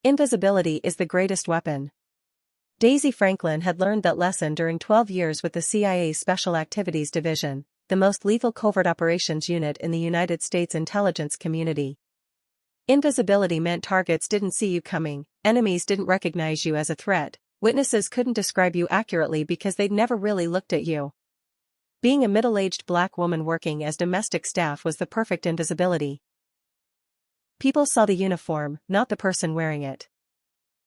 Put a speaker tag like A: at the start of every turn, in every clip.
A: Invisibility is the greatest weapon. Daisy Franklin had learned that lesson during 12 years with the CIA's Special Activities Division, the most lethal covert operations unit in the United States intelligence community. Invisibility meant targets didn't see you coming, enemies didn't recognize you as a threat, witnesses couldn't describe you accurately because they'd never really looked at you. Being a middle-aged black woman working as domestic staff was the perfect invisibility. People saw the uniform, not the person wearing it.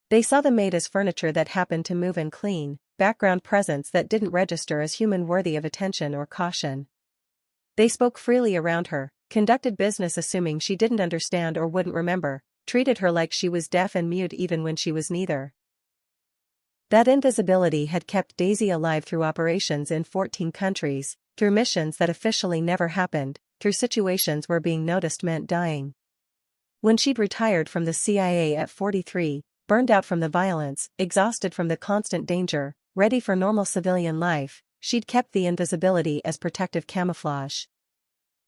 A: They saw the maid as furniture that happened to move and clean, background presence that didn't register as human worthy of attention or caution. They spoke freely around her, conducted business assuming she didn't understand or wouldn't remember, treated her like she was deaf and mute even when she was neither. That invisibility had kept Daisy alive through operations in 14 countries, through missions that officially never happened, through situations where being noticed meant dying. When she'd retired from the CIA at 43, burned out from the violence, exhausted from the constant danger, ready for normal civilian life, she'd kept the invisibility as protective camouflage.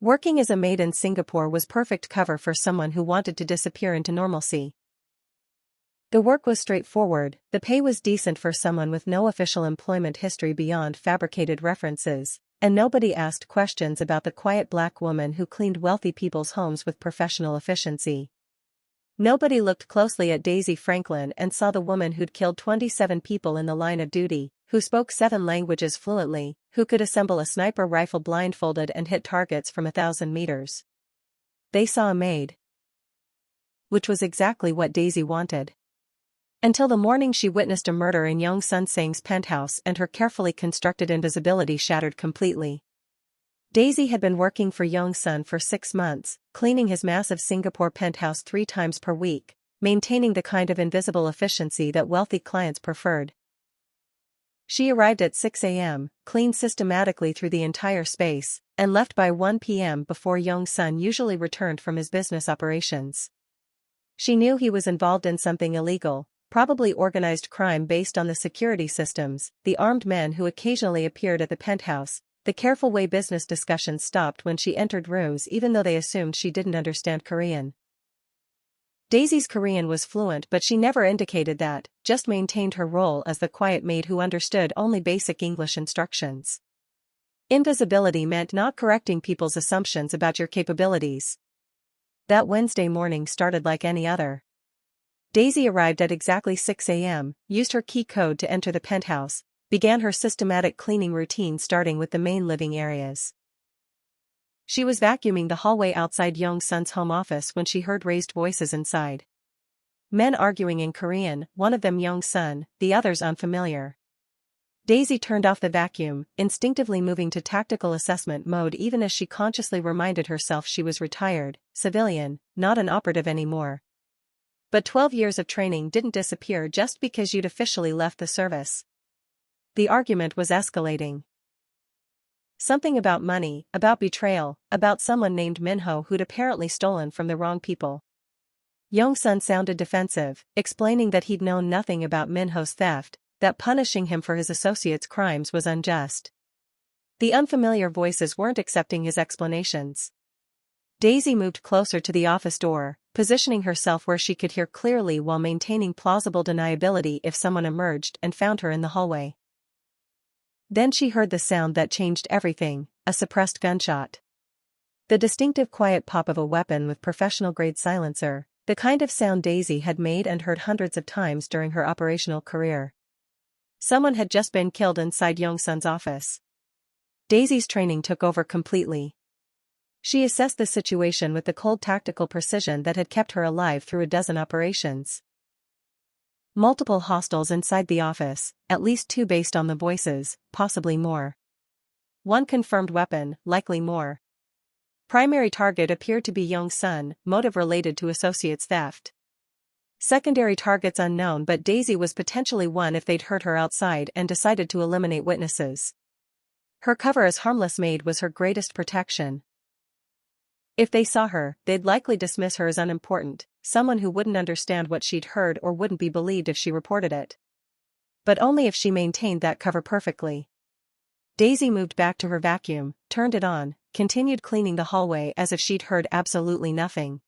A: Working as a maid in Singapore was perfect cover for someone who wanted to disappear into normalcy. The work was straightforward, the pay was decent for someone with no official employment history beyond fabricated references, and nobody asked questions about the quiet black woman who cleaned wealthy people's homes with professional efficiency. Nobody looked closely at Daisy Franklin and saw the woman who'd killed 27 people in the line of duty, who spoke 7 languages fluently, who could assemble a sniper rifle blindfolded and hit targets from 1,000 meters. They saw a maid. Which was exactly what Daisy wanted. Until the morning she witnessed a murder in young Sun Tsang's penthouse and her carefully constructed invisibility shattered completely. Daisy had been working for Young Sun for 6 months, cleaning his massive Singapore penthouse 3 times per week, maintaining the kind of invisible efficiency that wealthy clients preferred. She arrived at 6 a.m., cleaned systematically through the entire space, and left by 1 p.m. before Young Sun usually returned from his business operations. She knew he was involved in something illegal, probably organized crime based on the security systems, the armed men who occasionally appeared at the penthouse, the careful way business discussions stopped when she entered rooms even though they assumed she didn't understand Korean. Daisy's Korean was fluent but she never indicated that, just maintained her role as the quiet maid who understood only basic English instructions. Invisibility meant not correcting people's assumptions about your capabilities. That Wednesday morning started like any other. Daisy arrived at exactly 6 a.m., used her key code to enter the penthouse, began her systematic cleaning routine starting with the main living areas. She was vacuuming the hallway outside Young Sun's home office when she heard raised voices inside. Men arguing in Korean, one of them Young Sun, the others unfamiliar. Daisy turned off the vacuum, instinctively moving to tactical assessment mode even as she consciously reminded herself she was retired, civilian, not an operative anymore. But 12 years of training didn't disappear just because you'd officially left the service. The argument was escalating. Something about money, about betrayal, about someone named Minho who'd apparently stolen from the wrong people. Young Sun sounded defensive, explaining that he'd known nothing about Minho's theft, that punishing him for his associates' crimes was unjust. The unfamiliar voices weren't accepting his explanations. Daisy moved closer to the office door, positioning herself where she could hear clearly while maintaining plausible deniability if someone emerged and found her in the hallway. Then she heard the sound that changed everything, a suppressed gunshot. The distinctive quiet pop of a weapon with professional-grade silencer, the kind of sound Daisy had made and heard hundreds of times during her operational career. Someone had just been killed inside Young Sun's office. Daisy's training took over completely. She assessed the situation with the cold tactical precision that had kept her alive through a dozen operations. Multiple hostiles inside the office, at least 2 based on the voices, possibly more. 1 confirmed weapon, likely more. Primary target appeared to be Young Sun, motive related to associates' theft. Secondary targets unknown, but Daisy was potentially one if they'd heard her outside and decided to eliminate witnesses. Her cover as harmless maid was her greatest protection. If they saw her, they'd likely dismiss her as unimportant, someone who wouldn't understand what she'd heard or wouldn't be believed if she reported it. But only if she maintained that cover perfectly. Daisy moved back to her vacuum, turned it on, continued cleaning the hallway as if she'd heard absolutely nothing.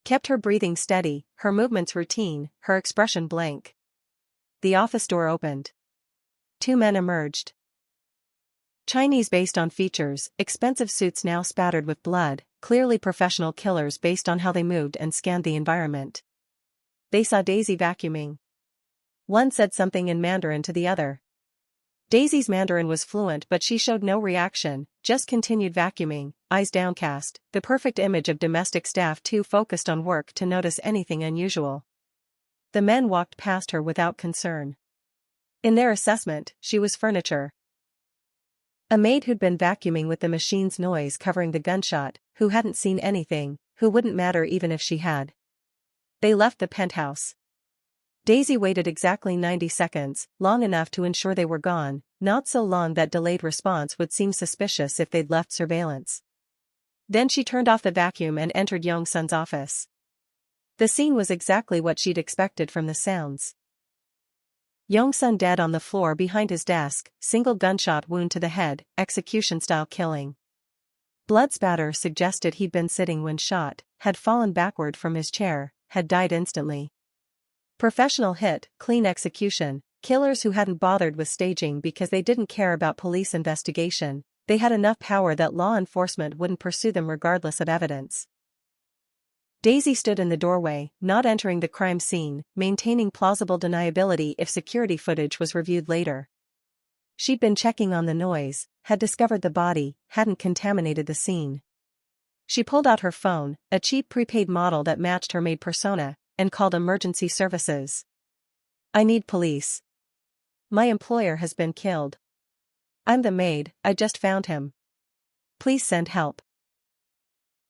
A: kept her breathing steady, her movements routine, her expression blank. The office door opened. 2 men emerged. Chinese based on features, expensive suits now spattered with blood, clearly professional killers based on how they moved and scanned the environment. They saw Daisy vacuuming. One said something in Mandarin to the other. Daisy's Mandarin was fluent but she showed no reaction, just continued vacuuming, eyes downcast, the perfect image of domestic staff too focused on work to notice anything unusual. The men walked past her without concern. In their assessment, she was furniture. A maid who'd been vacuuming with the machine's noise covering the gunshot, who hadn't seen anything, who wouldn't matter even if she had. They left the penthouse. Daisy waited exactly 90 seconds, long enough to ensure they were gone, not so long that delayed response would seem suspicious if they'd left surveillance. Then she turned off the vacuum and entered Yong-sun's office. The scene was exactly what she'd expected from the sounds. Yong-sun dead on the floor behind his desk, single gunshot wound to the head, execution-style killing. Blood spatter suggested he'd been sitting when shot, had fallen backward from his chair, had died instantly. Professional hit, clean execution, killers who hadn't bothered with staging because they didn't care about police investigation, they had enough power that law enforcement wouldn't pursue them regardless of evidence. Daisy stood in the doorway, not entering the crime scene, maintaining plausible deniability if security footage was reviewed later. She'd been checking on the noise, had discovered the body, hadn't contaminated the scene. She pulled out her phone, a cheap prepaid model that matched her maid persona, and called emergency services. "I need police. My employer has been killed. I'm the maid, I just found him. Please send help."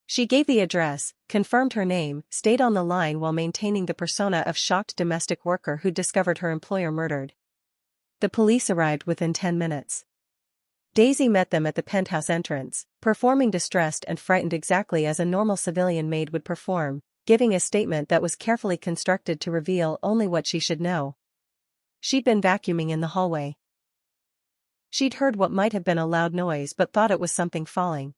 A: She gave the address, confirmed her name, stayed on the line while maintaining the persona of shocked domestic worker who discovered her employer murdered. The police arrived within 10 minutes. Daisy met them at the penthouse entrance, performing distressed and frightened exactly as a normal civilian maid would perform, giving a statement that was carefully constructed to reveal only what she should know. She'd been vacuuming in the hallway. She'd heard what might have been a loud noise but thought it was something falling.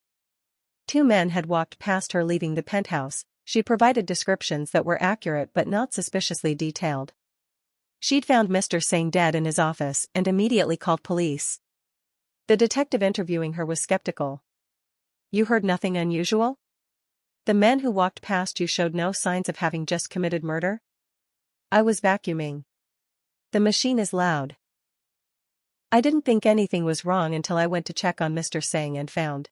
A: 2 men had walked past her leaving the penthouse. She provided descriptions that were accurate but not suspiciously detailed. She'd found Mr. Zhang dead in his office and immediately called police. The detective interviewing her was skeptical. "You heard nothing unusual? The men who walked past you showed no signs of having just committed murder?" "I was vacuuming. The machine is loud. I didn't think anything was wrong until I went to check on Mr. Zhang and found."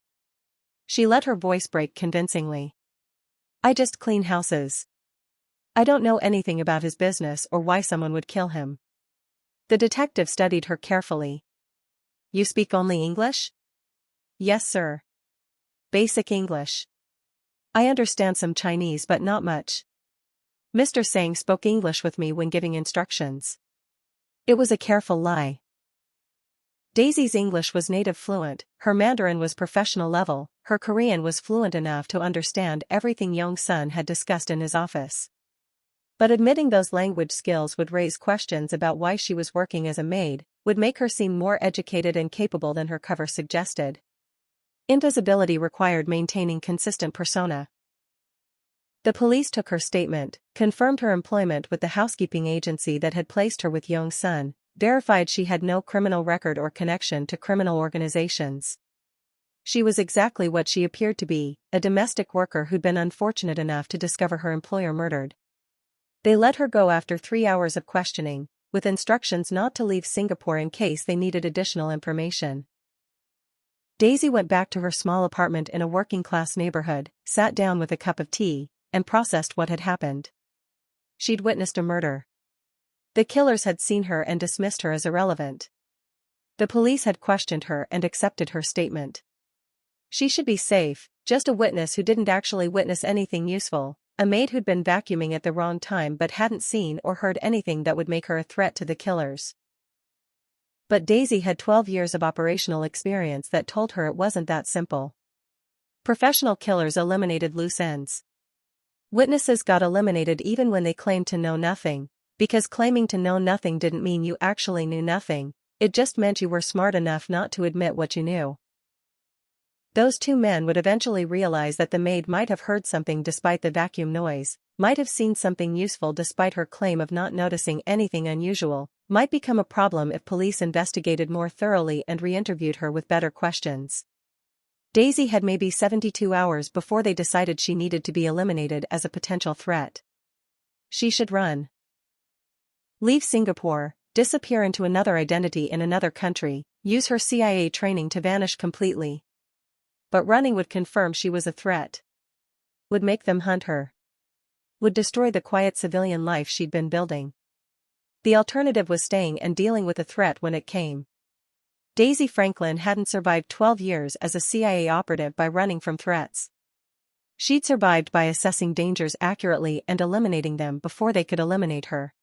A: She let her voice break convincingly. "I just clean houses. I don't know anything about his business or why someone would kill him." The detective studied her carefully. "You speak only English?" "Yes, sir. Basic English. I understand some Chinese but not much. Mr. Zhang spoke English with me when giving instructions." It was a careful lie. Daisy's English was native fluent, her Mandarin was professional level, her Korean was fluent enough to understand everything Yong-sun had discussed in his office. But admitting those language skills would raise questions about why she was working as a maid, would make her seem more educated and capable than her cover suggested. Invisibility required maintaining consistent persona. The police took her statement, confirmed her employment with the housekeeping agency that had placed her with Yong-sun, verified she had no criminal record or connection to criminal organizations. She was exactly what she appeared to be, a domestic worker who'd been unfortunate enough to discover her employer murdered. They let her go after 3 hours of questioning, with instructions not to leave Singapore in case they needed additional information. Daisy went back to her small apartment in a working-class neighborhood, sat down with a cup of tea, and processed what had happened. She'd witnessed a murder. The killers had seen her and dismissed her as irrelevant. The police had questioned her and accepted her statement. She should be safe, just a witness who didn't actually witness anything useful, a maid who'd been vacuuming at the wrong time but hadn't seen or heard anything that would make her a threat to the killers. But Daisy had 12 years of operational experience that told her it wasn't that simple. Professional killers eliminated loose ends. Witnesses got eliminated even when they claimed to know nothing, because claiming to know nothing didn't mean you actually knew nothing, it just meant you were smart enough not to admit what you knew. Those two men would eventually realize that the maid might have heard something despite the vacuum noise, might have seen something useful despite her claim of not noticing anything unusual, might become a problem if police investigated more thoroughly and re-interviewed her with better questions. Daisy had maybe 72 hours before they decided she needed to be eliminated as a potential threat. She should run. Leave Singapore, disappear into another identity in another country, use her CIA training to vanish completely. But running would confirm she was a threat. Would make them hunt her. Would destroy the quiet civilian life she'd been building. The alternative was staying and dealing with the threat when it came. Daisy Franklin hadn't survived 12 years as a CIA operative by running from threats. She'd survived by assessing dangers accurately and eliminating them before they could eliminate her.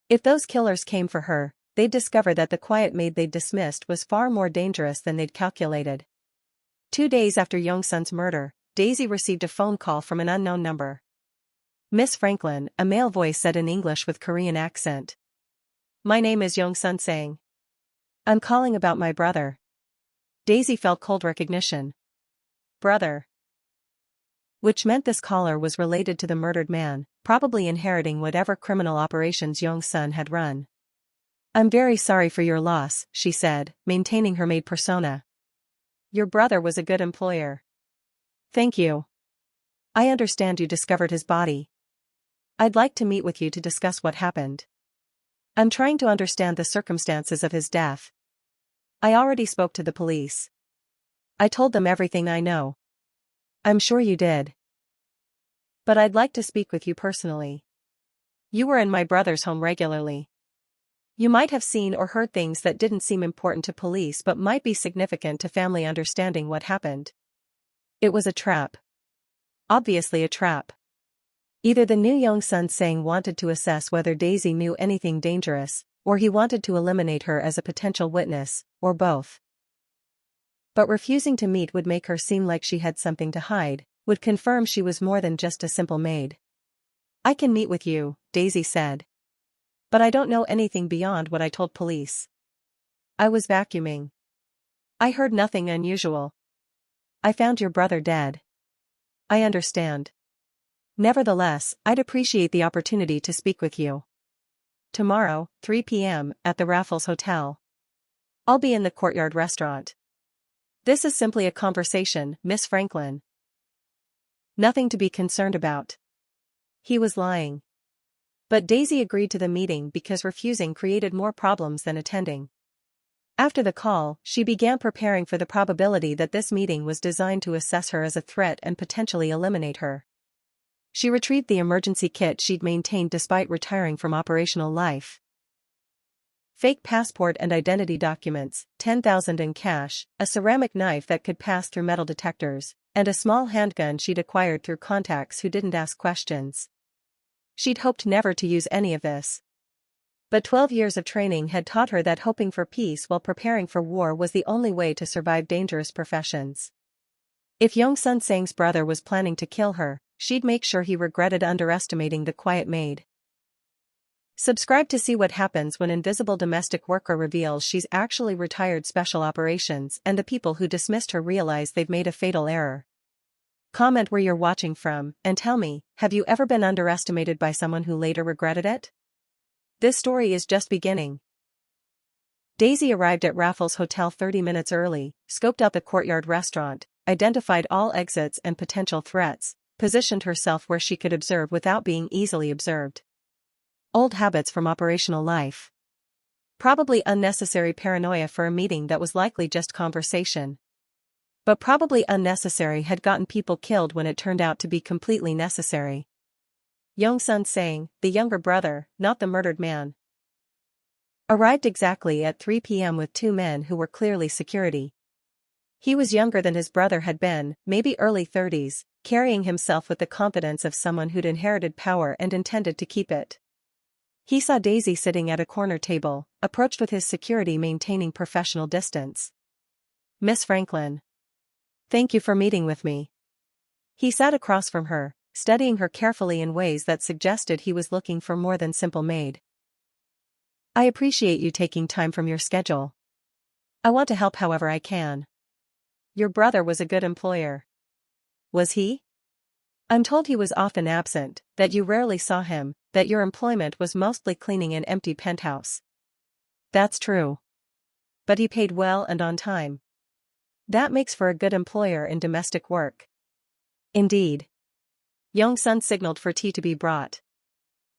A: If those killers came for her, they'd discover that the quiet maid they'd dismissed was far more dangerous than they'd calculated. 2 days after Young-sun's murder, Daisy received a phone call from an unknown number. "Miss Franklin," a male voice said in English with Korean accent. "My name is Young-sun Sang. I'm calling about my brother." Daisy felt cold recognition. Brother. Which meant this caller was related to the murdered man, probably inheriting whatever criminal operations Young-sun had run. "I'm very sorry for your loss," she said, maintaining her maid persona. "Your brother was a good employer." "Thank you. I understand you discovered his body. I'd like to meet with you to discuss what happened. I'm trying to understand the circumstances of his death. I already spoke to the police. I told them everything I know." "I'm sure you did. But I'd like to speak with you personally. You were in my brother's home regularly. You might have seen or heard things that didn't seem important to police but might be significant to family understanding what happened. It was a trap. Obviously a trap. Either the new Young-sun Sang wanted to assess whether Daisy knew anything dangerous, or he wanted to eliminate her as a potential witness, or both. But refusing to meet would make her seem like she had something to hide, would confirm she was more than just a simple maid. "I can meet with you," Daisy said. "But I don't know anything beyond what I told police. I was vacuuming. I heard nothing unusual. I found your brother dead. I understand. Nevertheless, I'd appreciate the opportunity to speak with you. Tomorrow, 3 p.m., at the Raffles Hotel. I'll be in the Courtyard restaurant. This is simply a conversation, Miss Franklin. Nothing to be concerned about." He was lying. But Daisy agreed to the meeting because refusing created more problems than attending. After the call, she began preparing for the probability that this meeting was designed to assess her as a threat and potentially eliminate her. She retrieved the emergency kit she'd maintained despite retiring from operational life. Fake passport and identity documents, 10,000 in cash, a ceramic knife that could pass through metal detectors, and a small handgun she'd acquired through contacts who didn't ask questions. She'd hoped never to use any of this. But 12 years of training had taught her that hoping for peace while preparing for war was the only way to survive dangerous professions. If Young-sun Sang's brother was planning to kill her, she'd make sure he regretted underestimating the quiet maid. Subscribe to see what happens when invisible domestic worker reveals she's actually retired special operations and the people who dismissed her realize they've made a fatal error. Comment where you're watching from, and tell me, have you ever been underestimated by someone who later regretted it? This story is just beginning. Daisy arrived at Raffles Hotel 30 minutes early, scoped out the Courtyard restaurant, identified all exits and potential threats, positioned herself where she could observe without being easily observed. Old habits from operational life. Probably unnecessary paranoia for a meeting that was likely just conversation. But probably unnecessary had gotten people killed when it turned out to be completely necessary. Young-sun Sang, the younger brother, not the murdered man, arrived exactly at 3 p.m. with two men who were clearly security. He was younger than his brother had been, maybe early 30s, carrying himself with the confidence of someone who'd inherited power and intended to keep it. He saw Daisy sitting at a corner table, approached with his security maintaining professional distance. "Miss Franklin. Thank you for meeting with me." He sat across from her, studying her carefully in ways that suggested he was looking for more than simple maid. "I appreciate you taking time from your schedule. I want to help however I can." Your brother was a good employer. Was he? I'm told he was often absent, that you rarely saw him, that your employment was mostly cleaning an empty penthouse. That's true. But he paid well and on time. That makes for a good employer in domestic work. Indeed. Young Sun signaled for tea to be brought.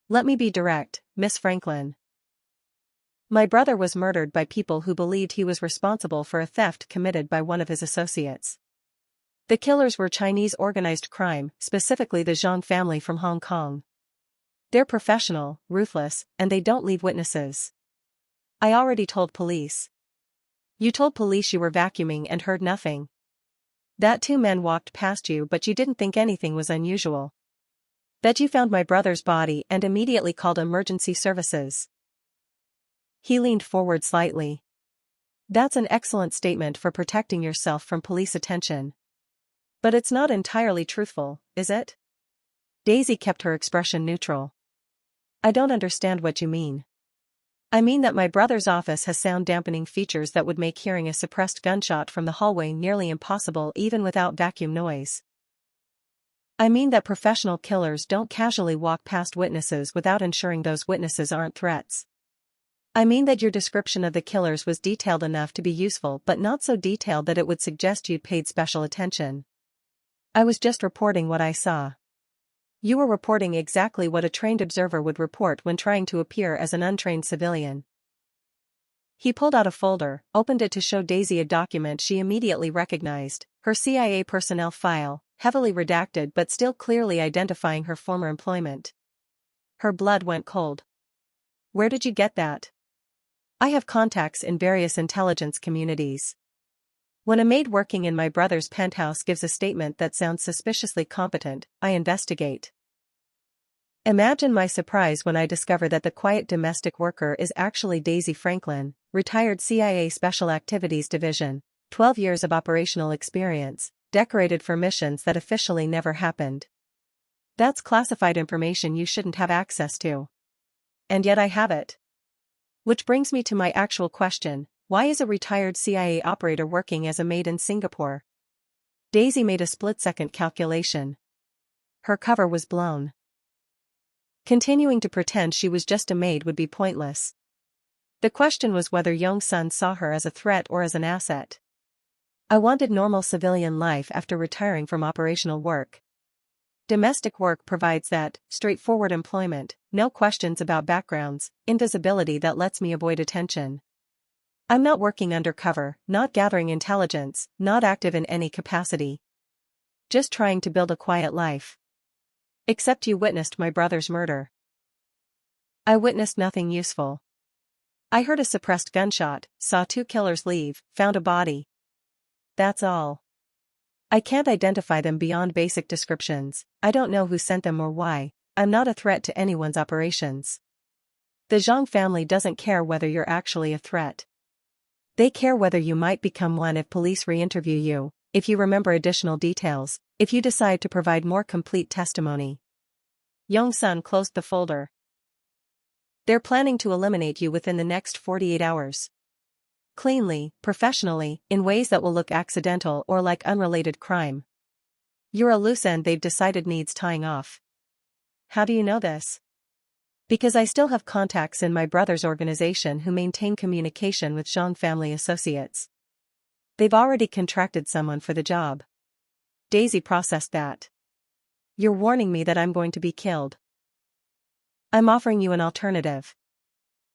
A: Let me be direct, Miss Franklin. My brother was murdered by people who believed he was responsible for a theft committed by one of his associates. The killers were Chinese organized crime, specifically the Zhang family from Hong Kong. They're professional, ruthless, and they don't leave witnesses. I already told police. You told police you were vacuuming and heard nothing. That 2 men walked past you but you didn't think anything was unusual. That you found my brother's body and immediately called emergency services. He leaned forward slightly. That's an excellent statement for protecting yourself from police attention. But it's not entirely truthful, is it? Daisy kept her expression neutral. I don't understand what you mean. I mean that my brother's office has sound-dampening features that would make hearing a suppressed gunshot from the hallway nearly impossible even without vacuum noise. I mean that professional killers don't casually walk past witnesses without ensuring those witnesses aren't threats. I mean that your description of the killers was detailed enough to be useful but not so detailed that it would suggest you'd paid special attention. I was just reporting what I saw. You were reporting exactly what a trained observer would report when trying to appear as an untrained civilian. He pulled out a folder, opened it to show Daisy a document she immediately recognized, her CIA personnel file, heavily redacted but still clearly identifying her former employment. Her blood went cold. Where did you get that? I have contacts in various intelligence communities. When a maid working in my brother's penthouse gives a statement that sounds suspiciously competent, I investigate. Imagine my surprise when I discover that the quiet domestic worker is actually Daisy Franklin, retired CIA Special Activities Division, 12 years of operational experience, decorated for missions that officially never happened. That's classified information you shouldn't have access to. And yet I have it. Which brings me to my actual question. Why is a retired CIA operator working as a maid in Singapore? Daisy made a split-second calculation. Her cover was blown. Continuing to pretend she was just a maid would be pointless. The question was whether Young Sun saw her as a threat or as an asset. I wanted normal civilian life after retiring from operational work. Domestic work provides that, straightforward employment, no questions about backgrounds, invisibility that lets me avoid attention. I'm not working undercover, not gathering intelligence, not active in any capacity. Just trying to build a quiet life. Except you witnessed my brother's murder. I witnessed nothing useful. I heard a suppressed gunshot, saw 2 killers leave, found a body. That's all. I can't identify them beyond basic descriptions. I don't know who sent them or why. I'm not a threat to anyone's operations. The Zhang family doesn't care whether you're actually a threat. They care whether you might become one if police re-interview you, if you remember additional details, if you decide to provide more complete testimony. Young Sun closed the folder. They're planning to eliminate you within the next 48 hours. Cleanly, professionally, in ways that will look accidental or like unrelated crime. You're a loose end they've decided needs tying off. How do you know this? Because I still have contacts in my brother's organization who maintain communication with Zhang family associates. They've already contracted someone for the job. Daisy processed that. You're warning me that I'm going to be killed. I'm offering you an alternative.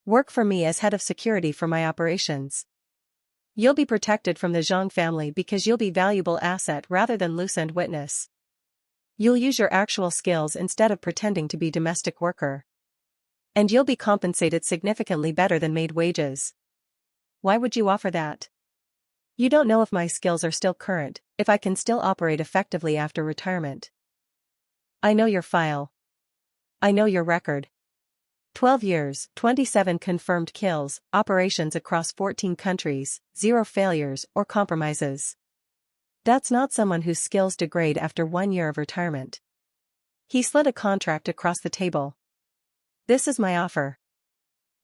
A: Work for me as head of security for my operations. You'll be protected from the Zhang family because you'll be valuable asset rather than loose-end witness. You'll use your actual skills instead of pretending to be domestic worker. And you'll be compensated significantly better than maid wages. Why would you offer that? You don't know if my skills are still current, if I can still operate effectively after retirement. I know your file. I know your record. 12 years, 27 confirmed kills, operations across 14 countries, 0 failures or compromises. That's not someone whose skills degrade after 1 year of retirement. He slid a contract across the table. This is my offer.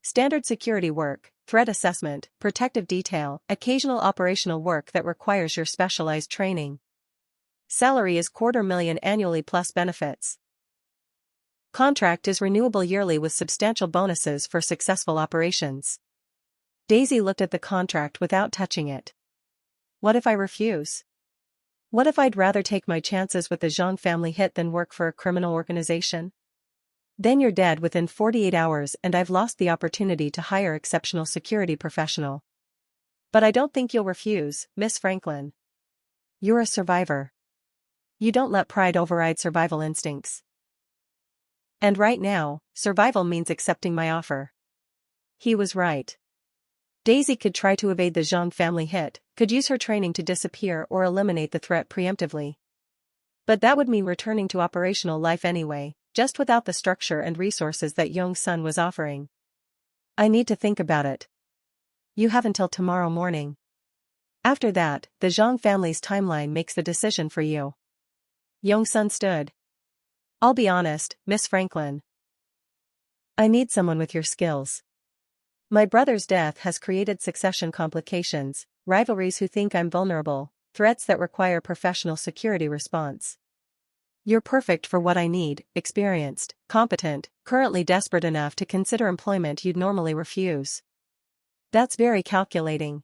A: Standard security work, threat assessment, protective detail, occasional operational work that requires your specialized training. Salary is $250,000 annually plus benefits. Contract is renewable yearly with substantial bonuses for successful operations. Daisy looked at the contract without touching it. What if I refuse? What if I'd rather take my chances with the Zhang family hit than work for a criminal organization? Then you're dead within 48 hours and I've lost the opportunity to hire exceptional security professional. But I don't think you'll refuse, Miss Franklin. You're a survivor. You don't let pride override survival instincts. And right now, survival means accepting my offer. He was right. Daisy could try to evade the Zhang family hit, could use her training to disappear or eliminate the threat preemptively. But that would mean returning to operational life anyway, just without the structure and resources that young Sun was offering. I need to think about it. You have until tomorrow morning. After that, the Zhang family's timeline makes the decision for you. Young Sun stood. I'll be honest, Miss Franklin. I need someone with your skills. My brother's death has created succession complications, rivalries who think I'm vulnerable, threats that require professional security response. You're perfect for what I need, experienced, competent, currently desperate enough to consider employment you'd normally refuse. That's very calculating.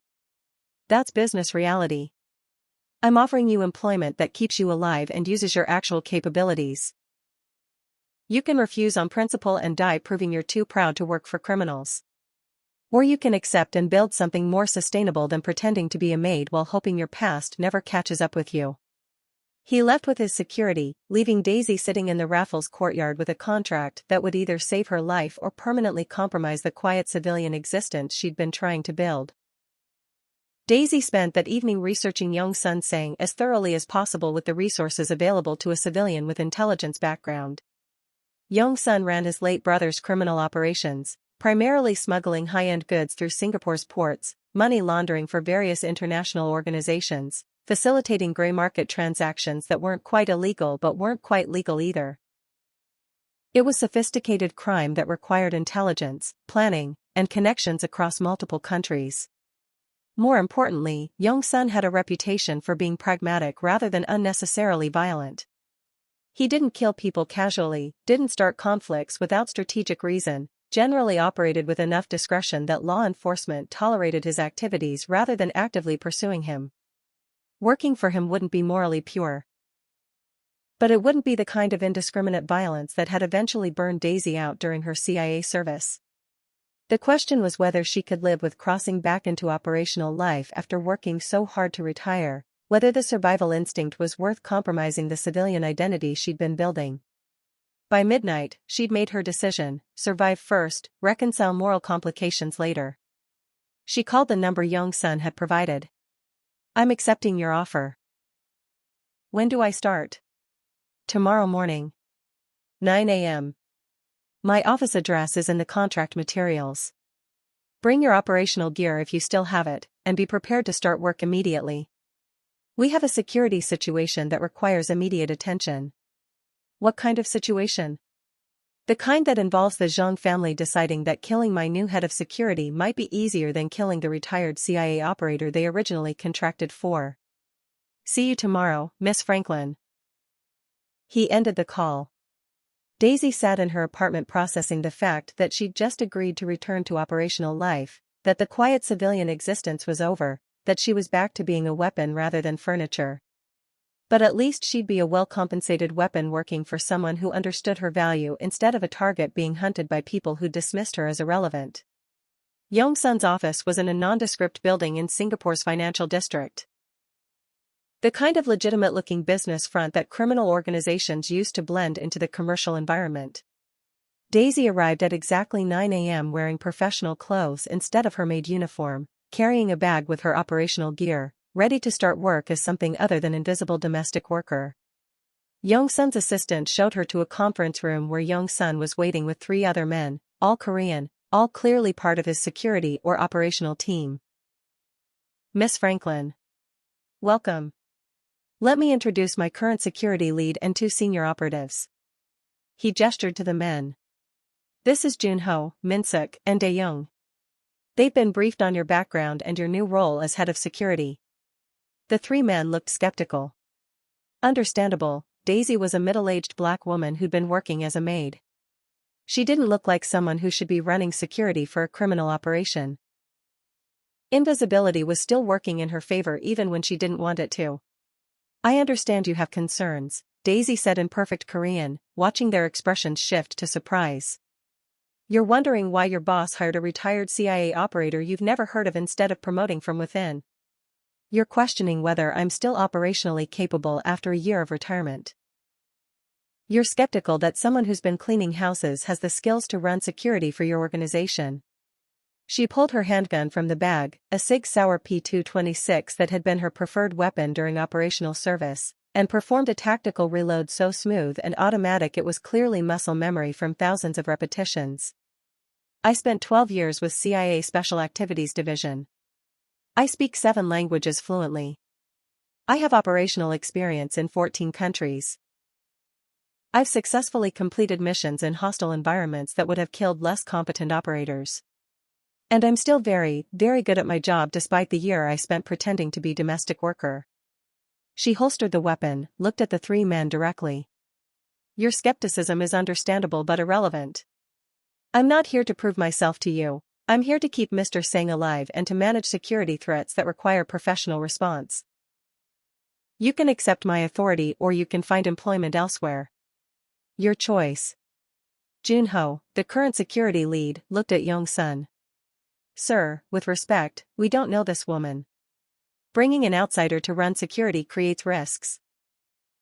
A: That's business reality. I'm offering you employment that keeps you alive and uses your actual capabilities. You can refuse on principle and die proving you're too proud to work for criminals. Or you can accept and build something more sustainable than pretending to be a maid while hoping your past never catches up with you. He left with his security, leaving Daisy sitting in the Raffles courtyard with a contract that would either save her life or permanently compromise the quiet civilian existence she'd been trying to build. Daisy spent that evening researching young Sun Sang as thoroughly as possible with the resources available to a civilian with intelligence background. Young Sun ran his late brother's criminal operations, primarily smuggling high-end goods through Singapore's ports, money laundering for various international organizations, facilitating grey market transactions that weren't quite illegal but weren't quite legal either. It was sophisticated crime that required intelligence, planning, and connections across multiple countries. More importantly, young Sun had a reputation for being pragmatic rather than unnecessarily violent. He didn't kill people casually, didn't start conflicts without strategic reason, generally operated with enough discretion that law enforcement tolerated his activities rather than actively pursuing him. Working for him wouldn't be morally pure. But it wouldn't be the kind of indiscriminate violence that had eventually burned Daisy out during her CIA service. The question was whether she could live with crossing back into operational life after working so hard to retire, whether the survival instinct was worth compromising the civilian identity she'd been building. By midnight, she'd made her decision: survive first, reconcile moral complications later. She called the number young Sun had provided. I'm accepting your offer. When do I start? Tomorrow morning. 9 a.m. My office address is in the contract materials. Bring your operational gear if you still have it, and be prepared to start work immediately. We have a security situation that requires immediate attention. What kind of situation? The kind that involves the Zhang family deciding that killing my new head of security might be easier than killing the retired CIA operator they originally contracted for. See you tomorrow, Miss Franklin. He ended the call. Daisy sat in her apartment processing the fact that she'd just agreed to return to operational life, that the quiet civilian existence was over, that she was back to being a weapon rather than furniture. But at least she'd be a well-compensated weapon working for someone who understood her value instead of a target being hunted by people who dismissed her as irrelevant. Young Sun's office was in a nondescript building in Singapore's financial district. The kind of legitimate-looking business front that criminal organizations use to blend into the commercial environment. Daisy arrived at exactly 9 a.m. wearing professional clothes instead of her maid uniform, carrying a bag with her operational gear, ready to start work as something other than invisible domestic worker. Young Sun's assistant showed her to a conference room where young Sun was waiting with 3 other men, all Korean, all clearly part of his security or operational team. Miss Franklin. Welcome. Let me introduce my current security lead and 2 senior operatives. He gestured to the men. This is Junho, Minsuk, and Daeyoung. They've been briefed on your background and your new role as head of security. The three men looked skeptical. Understandable, Daisy was a middle-aged black woman who'd been working as a maid. She didn't look like someone who should be running security for a criminal operation. Invisibility was still working in her favor even when she didn't want it to. I understand you have concerns, Daisy said in perfect Korean, watching their expressions shift to surprise. You're wondering why your boss hired a retired CIA operator you've never heard of instead of promoting from within. You're questioning whether I'm still operationally capable after a year of retirement. You're skeptical that someone who's been cleaning houses has the skills to run security for your organization. She pulled her handgun from the bag, a Sig Sauer P226 that had been her preferred weapon during operational service, and performed a tactical reload so smooth and automatic it was clearly muscle memory from thousands of repetitions. I spent 12 years with CIA Special Activities Division. I speak 7 languages fluently. I have operational experience in 14 countries. I've successfully completed missions in hostile environments that would have killed less competent operators. And I'm still very, very good at my job despite the year I spent pretending to be domestic worker. She holstered the weapon, looked at the three men directly. Your skepticism is understandable but irrelevant. I'm not here to prove myself to you. I'm here to keep Mr. Zhang alive and to manage security threats that require professional response. You can accept my authority or you can find employment elsewhere. Your choice. Junho, the current security lead, looked at Yong-sun. Sir, with respect, we don't know this woman. Bringing an outsider to run security creates risks.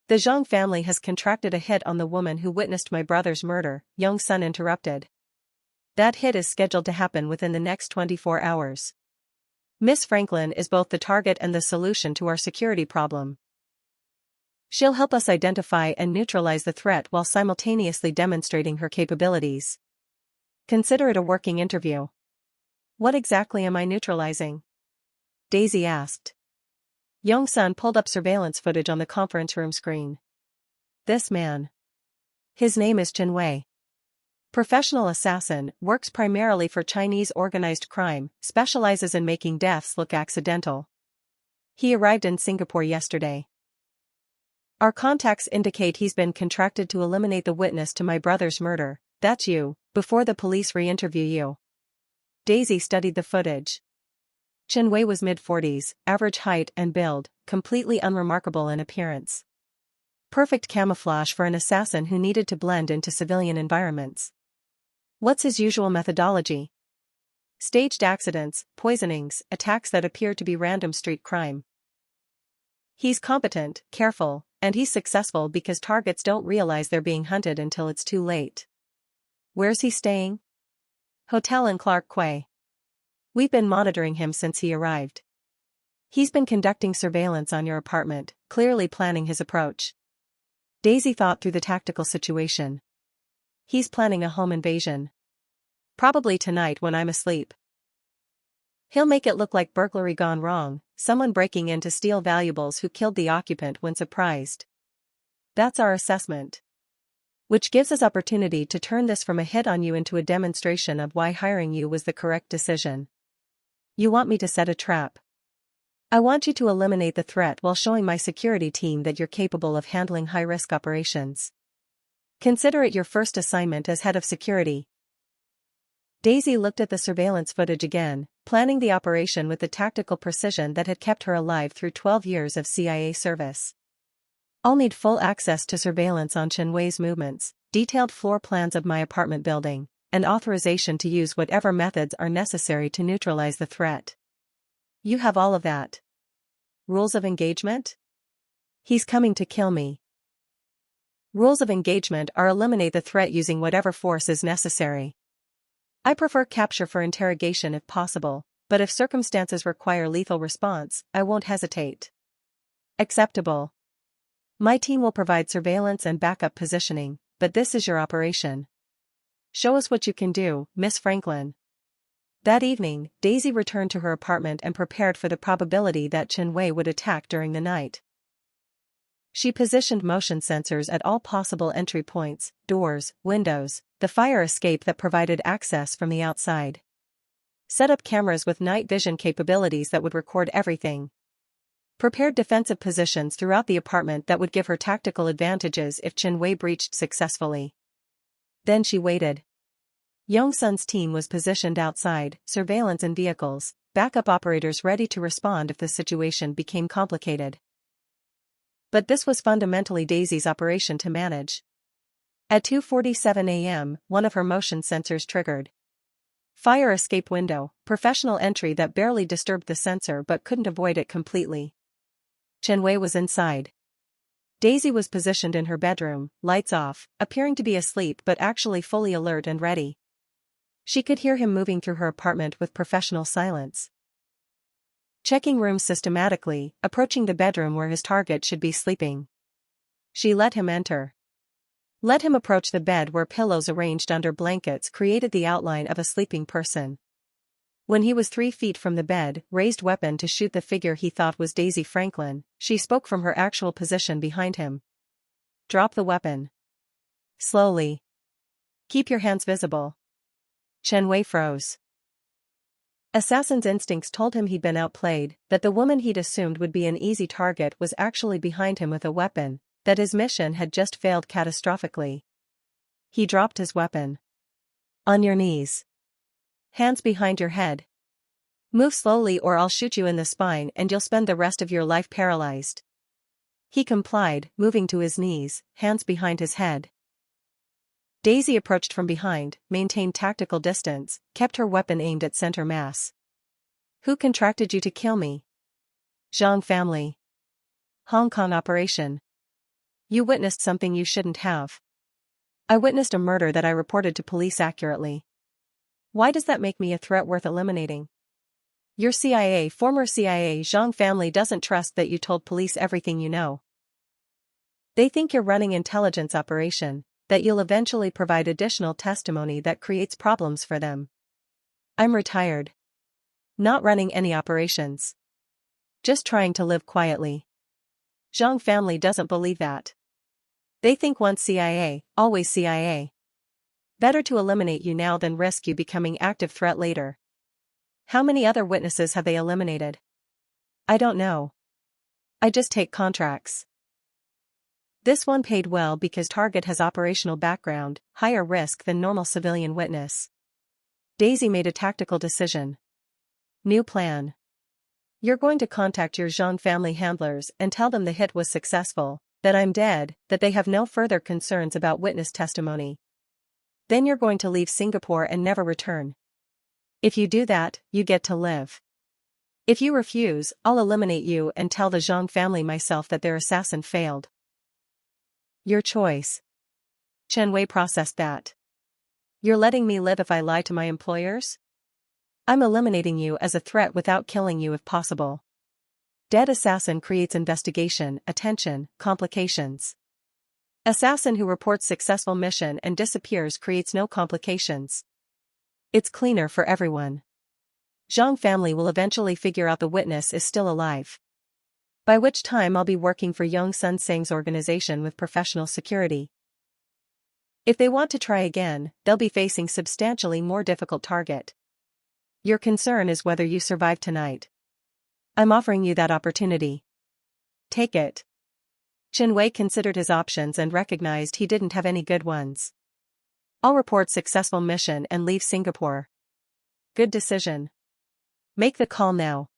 A: The Zhang family has contracted a hit on the woman who witnessed my brother's murder, Yong-sun interrupted. That hit is scheduled to happen within the next 24 hours. Miss Franklin is both the target and the solution to our security problem. She'll help us identify and neutralize the threat while simultaneously demonstrating her capabilities. Consider it a working interview. What exactly am I neutralizing? Daisy asked. Yong-sun pulled up surveillance footage on the conference room screen. This man. His name is Chen Wei. Professional assassin, works primarily for Chinese organized crime, specializes in making deaths look accidental. He arrived in Singapore yesterday. Our contacts indicate he's been contracted to eliminate the witness to my brother's murder, that's you, before the police re-interview you. Daisy studied the footage. Chen Wei was mid-40s, average height and build, completely unremarkable in appearance. Perfect camouflage for an assassin who needed to blend into civilian environments. What's his usual methodology? Staged accidents, poisonings, attacks that appear to be random street crime. He's competent, careful, and he's successful because targets don't realize they're being hunted until it's too late. Where's he staying? Hotel in Clark Quay. We've been monitoring him since he arrived. He's been conducting surveillance on your apartment, clearly planning his approach. Daisy thought through the tactical situation. He's planning a home invasion. Probably tonight when I'm asleep. He'll make it look like burglary gone wrong, someone breaking in to steal valuables who killed the occupant when surprised. That's our assessment. Which gives us opportunity to turn this from a hit on you into a demonstration of why hiring you was the correct decision. You want me to set a trap. I want you to eliminate the threat while showing my security team that you're capable of handling high-risk operations. Consider it your first assignment as head of security. Daisy looked at the surveillance footage again, planning the operation with the tactical precision that had kept her alive through 12 years of CIA service. I'll need full access to surveillance on Chen Wei's movements, detailed floor plans of my apartment building, and authorization to use whatever methods are necessary to neutralize the threat. You have all of that. Rules of engagement? He's coming to kill me. Rules of engagement are eliminate the threat using whatever force is necessary. I prefer capture for interrogation if possible, but if circumstances require lethal response, I won't hesitate. Acceptable. My team will provide surveillance and backup positioning, but this is your operation. Show us what you can do, Miss Franklin. That evening, Daisy returned to her apartment and prepared for the probability that Chen Wei would attack during the night. She positioned motion sensors at all possible entry points, doors, windows, the fire escape that provided access from the outside. Set up cameras with night vision capabilities that would record everything. Prepared defensive positions throughout the apartment that would give her tactical advantages if Chen Wei breached successfully. Then she waited. Yong Sun's team was positioned outside, surveillance in vehicles, backup operators ready to respond if the situation became complicated. But this was fundamentally Daisy's operation to manage. At 2:47 a.m., one of her motion sensors triggered. Fire escape window, professional entry that barely disturbed the sensor but couldn't avoid it completely. Chen Wei was inside. Daisy was positioned in her bedroom, lights off, appearing to be asleep but actually fully alert and ready. She could hear him moving through her apartment with professional silence. Checking rooms systematically, approaching the bedroom where his target should be sleeping. She let him enter. Let him approach the bed where pillows arranged under blankets created the outline of a sleeping person. When he was 3 feet from the bed, raised weapon to shoot the figure he thought was Daisy Franklin, she spoke from her actual position behind him. Drop the weapon. Slowly. Keep your hands visible. Chen Wei froze. Assassin's instincts told him he'd been outplayed, that the woman he'd assumed would be an easy target was actually behind him with a weapon, that his mission had just failed catastrophically. He dropped his weapon. On your knees. Hands behind your head. Move slowly or I'll shoot you in the spine and you'll spend the rest of your life paralyzed. He complied, moving to his knees, hands behind his head. Daisy approached from behind, maintained tactical distance, kept her weapon aimed at center mass. Who contracted you to kill me? Zhang family. Hong Kong operation. You witnessed something you shouldn't have. I witnessed a murder that I reported to police accurately. Why does that make me a threat worth eliminating? Your CIA, former CIA Zhang family doesn't trust that you told police everything you know. They think you're running intelligence operation, that you'll eventually provide additional testimony that creates problems for them. I'm retired. Not running any operations. Just trying to live quietly. Zhang family doesn't believe that. They think once CIA, always CIA. Better to eliminate you now than risk you becoming active threat later. How many other witnesses have they eliminated? I don't know. I just take contracts. This one paid well because target has operational background, higher risk than normal civilian witness. Daisy made a tactical decision. New plan. You're going to contact your Zhang family handlers and tell them the hit was successful, that I'm dead, that they have no further concerns about witness testimony. Then you're going to leave Singapore and never return. If you do that, you get to live. If you refuse, I'll eliminate you and tell the Zhang family myself that their assassin failed. Your choice. Chen Wei processed that. You're letting me live if I lie to my employers? I'm eliminating you as a threat without killing you if possible. Dead assassin creates investigation, attention, complications. Assassin who reports successful mission and disappears creates no complications. It's cleaner for everyone. Zhang family will eventually figure out the witness is still alive. By which time I'll be working for Yong Sun Seng's organization with professional security. If they want to try again, they'll be facing substantially more difficult target. Your concern is whether you survive tonight. I'm offering you that opportunity. Take it. Chen Wei considered his options and recognized he didn't have any good ones. I'll report successful mission and leave Singapore. Good decision. Make the call now.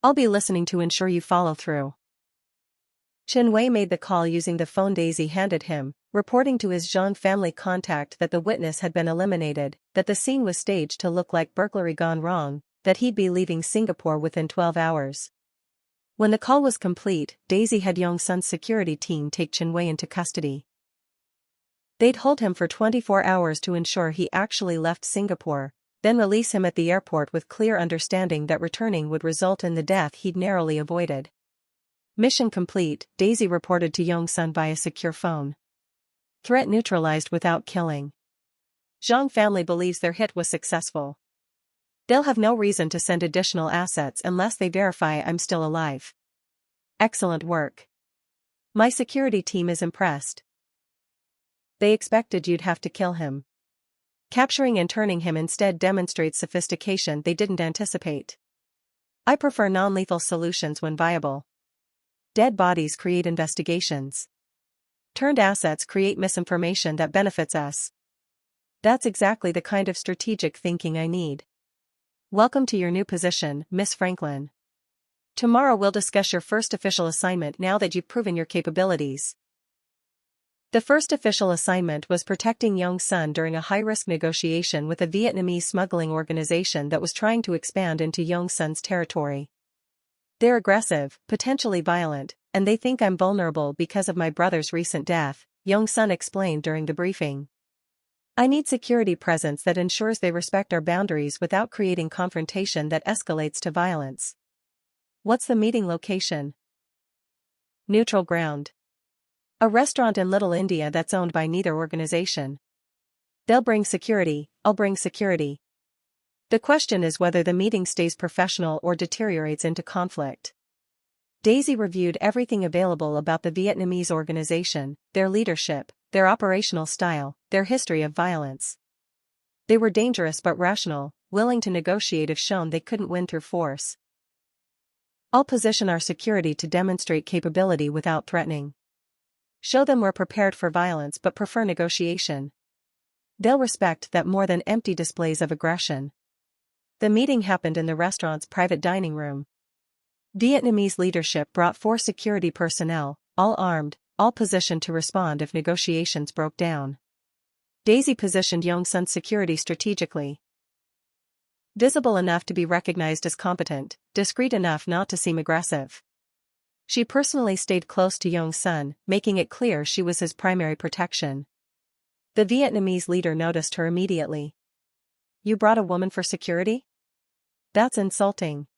A: I'll be listening to ensure you follow through. Chen Wei made the call using the phone Daisy handed him, reporting to his Zhang family contact that the witness had been eliminated, that the scene was staged to look like burglary gone wrong, that he'd be leaving Singapore within 12 hours. When the call was complete, Daisy had Yong Sun's security team take Chen Wei into custody. They'd hold him for 24 hours to ensure he actually left Singapore, then release him at the airport with clear understanding that returning would result in the death he'd narrowly avoided. Mission complete, Daisy reported to Yong Sun via secure phone. Threat neutralized without killing. Zhang family believes their hit was successful. They'll have no reason to send additional assets unless they verify I'm still alive. Excellent work. My security team is impressed. They expected you'd have to kill him. Capturing and turning him instead demonstrates sophistication they didn't anticipate. I prefer non-lethal solutions when viable. Dead bodies create investigations. Turned assets create misinformation that benefits us. That's exactly the kind of strategic thinking I need. Welcome to your new position, Miss Franklin. Tomorrow we'll discuss your first official assignment now that you've proven your capabilities. The first official assignment was protecting Young's son during a high-risk negotiation with a Vietnamese smuggling organization that was trying to expand into Young's son's territory. They're aggressive, potentially violent, and they think I'm vulnerable because of my brother's recent death, Young's son explained during the briefing. I need security presence that ensures they respect our boundaries without creating confrontation that escalates to violence. What's the meeting location? Neutral ground. A restaurant in Little India that's owned by neither organization. They'll bring security, I'll bring security. The question is whether the meeting stays professional or deteriorates into conflict. Daisy reviewed everything available about the Vietnamese organization, their leadership, their operational style, their history of violence. They were dangerous but rational, willing to negotiate if shown they couldn't win through force. I'll position our security to demonstrate capability without threatening. Show them we're prepared for violence but prefer negotiation. They'll respect that more than empty displays of aggression. The meeting happened in the restaurant's private dining room. Vietnamese leadership brought 4 security personnel, all armed, all positioned to respond if negotiations broke down. Daisy positioned Young's son's security strategically. Visible enough to be recognized as competent, discreet enough not to seem aggressive. She personally stayed close to Young's son, making it clear she was his primary protection. The Vietnamese leader noticed her immediately. You brought a woman for security? That's insulting.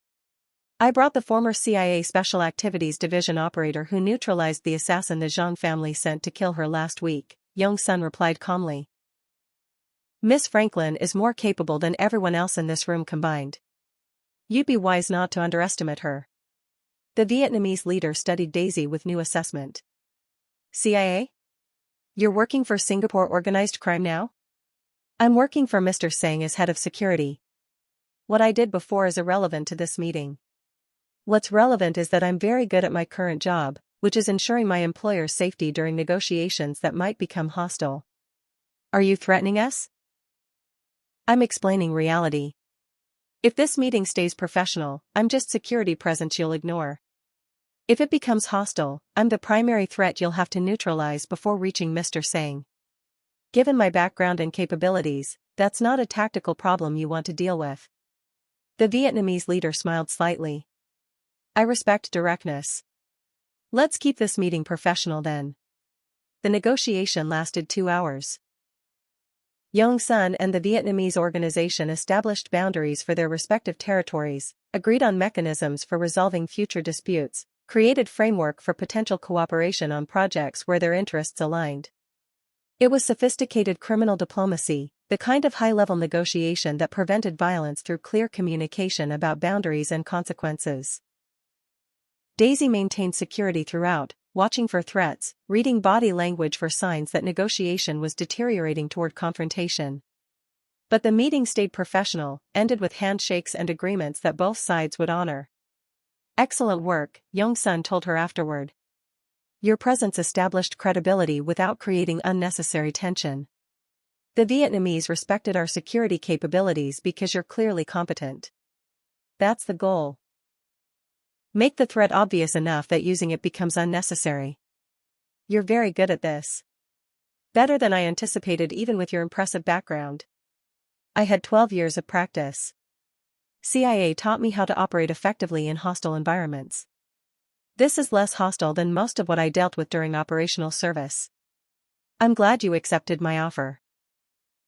A: I brought the former CIA Special Activities Division operator who neutralized the assassin the Zhang family sent to kill her last week, Young's son replied calmly. Miss Franklin is more capable than everyone else in this room combined. You'd be wise not to underestimate her. The Vietnamese leader studied Daisy with new assessment. CIA? You're working for Singapore organized crime now? I'm working for Mr. Zhang as head of security. What I did before is irrelevant to this meeting. What's relevant is that I'm very good at my current job, which is ensuring my employer's safety during negotiations that might become hostile. Are you threatening us? I'm explaining reality. If this meeting stays professional, I'm just security presence you'll ignore. If it becomes hostile, I'm the primary threat you'll have to neutralize before reaching Mr. Zhang. Given my background and capabilities, that's not a tactical problem you want to deal with. The Vietnamese leader smiled slightly. I respect directness. Let's keep this meeting professional then. The negotiation lasted 2 hours. Young's son and the Vietnamese organization established boundaries for their respective territories, agreed on mechanisms for resolving future disputes, created framework for potential cooperation on projects where their interests aligned. It was sophisticated criminal diplomacy, the kind of high-level negotiation that prevented violence through clear communication about boundaries and consequences. Daisy maintained security throughout, watching for threats, reading body language for signs that negotiation was deteriorating toward confrontation. But the meeting stayed professional, ended with handshakes and agreements that both sides would honor. Excellent work, Young's son told her afterward. Your presence established credibility without creating unnecessary tension. The Vietnamese respected our security capabilities because you're clearly competent. That's the goal. Make the threat obvious enough that using it becomes unnecessary. You're very good at this. Better than I anticipated even with your impressive background. I had 12 years of practice. CIA taught me how to operate effectively in hostile environments. This is less hostile than most of what I dealt with during operational service. I'm glad you accepted my offer.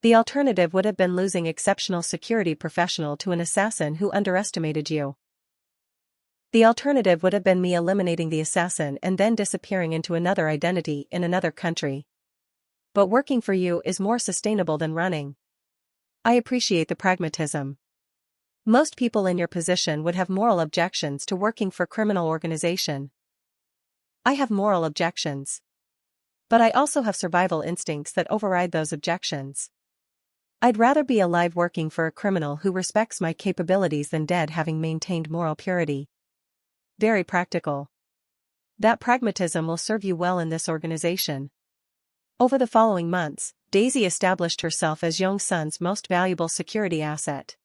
A: The alternative would have been losing exceptional security professional to an assassin who underestimated you. The alternative would have been me eliminating the assassin and then disappearing into another identity in another country. But working for you is more sustainable than running. I appreciate the pragmatism. Most people in your position would have moral objections to working for criminal organization. I have moral objections. But I also have survival instincts that override those objections. I'd rather be alive working for a criminal who respects my capabilities than dead having maintained moral purity. Very practical. That pragmatism will serve you well in this organization. Over the following months, Daisy established herself as Yongsun's most valuable security asset.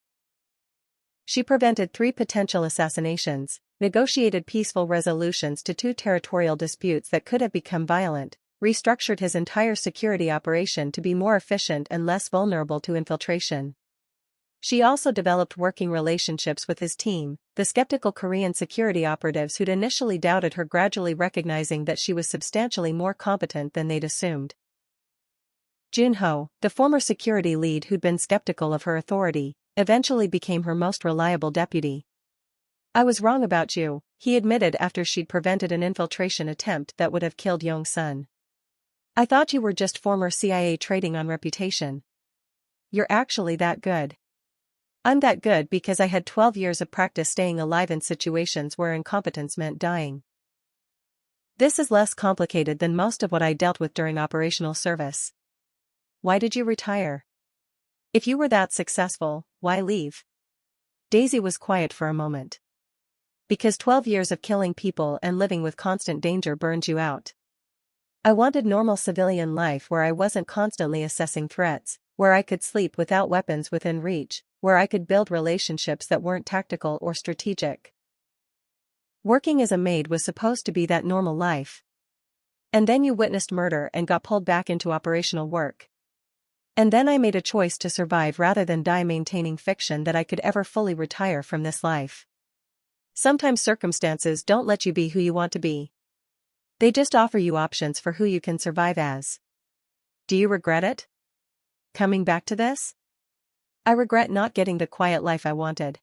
A: She prevented 3 potential assassinations, negotiated peaceful resolutions to 2 territorial disputes that could have become violent, restructured his entire security operation to be more efficient and less vulnerable to infiltration. She also developed working relationships with his team, the skeptical Korean security operatives who'd initially doubted her, gradually recognizing that she was substantially more competent than they'd assumed. Junho, the former security lead who'd been skeptical of her authority, eventually became her most reliable deputy. "I was wrong about you," he admitted after she'd prevented an infiltration attempt that would have killed Yong-sun. "I thought you were just former CIA trading on reputation. You're actually that good." "I'm that good because I had 12 years of practice staying alive in situations where incompetence meant dying. This is less complicated than most of what I dealt with during operational service." "Why did you retire? If you were that successful, why leave?" Daisy was quiet for a moment. "Because 12 years of killing people and living with constant danger burned you out. I wanted normal civilian life where I wasn't constantly assessing threats, where I could sleep without weapons within reach, where I could build relationships that weren't tactical or strategic. Working as a maid was supposed to be that normal life. And then you witnessed murder and got pulled back into operational work. And then I made a choice to survive rather than die, maintaining fiction that I could ever fully retire from this life. Sometimes circumstances don't let you be who you want to be. They just offer you options for who you can survive as. Do you regret it? Coming back to this? I regret not getting the quiet life I wanted.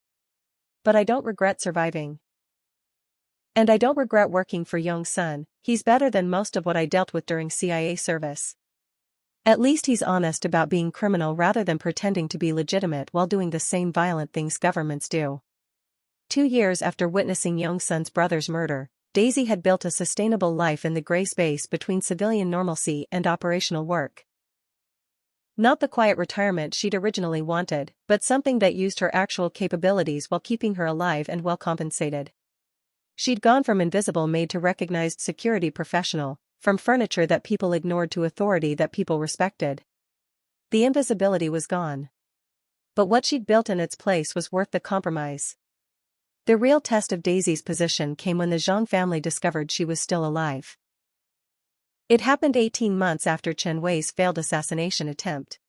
A: But I don't regret surviving. And I don't regret working for Yong-sun. He's better than most of what I dealt with during CIA service. At least he's honest about being criminal rather than pretending to be legitimate while doing the same violent things governments do." 2 years after witnessing Yong-sun's brother's murder, Daisy had built a sustainable life in the gray space between civilian normalcy and operational work. Not the quiet retirement she'd originally wanted, but something that used her actual capabilities while keeping her alive and well compensated. She'd gone from invisible maid to recognized security professional, from furniture that people ignored to authority that people respected. The invisibility was gone. But what she'd built in its place was worth the compromise. The real test of Daisy's position came when the Zhang family discovered she was still alive. It happened 18 months after Chen Wei's failed assassination attempt.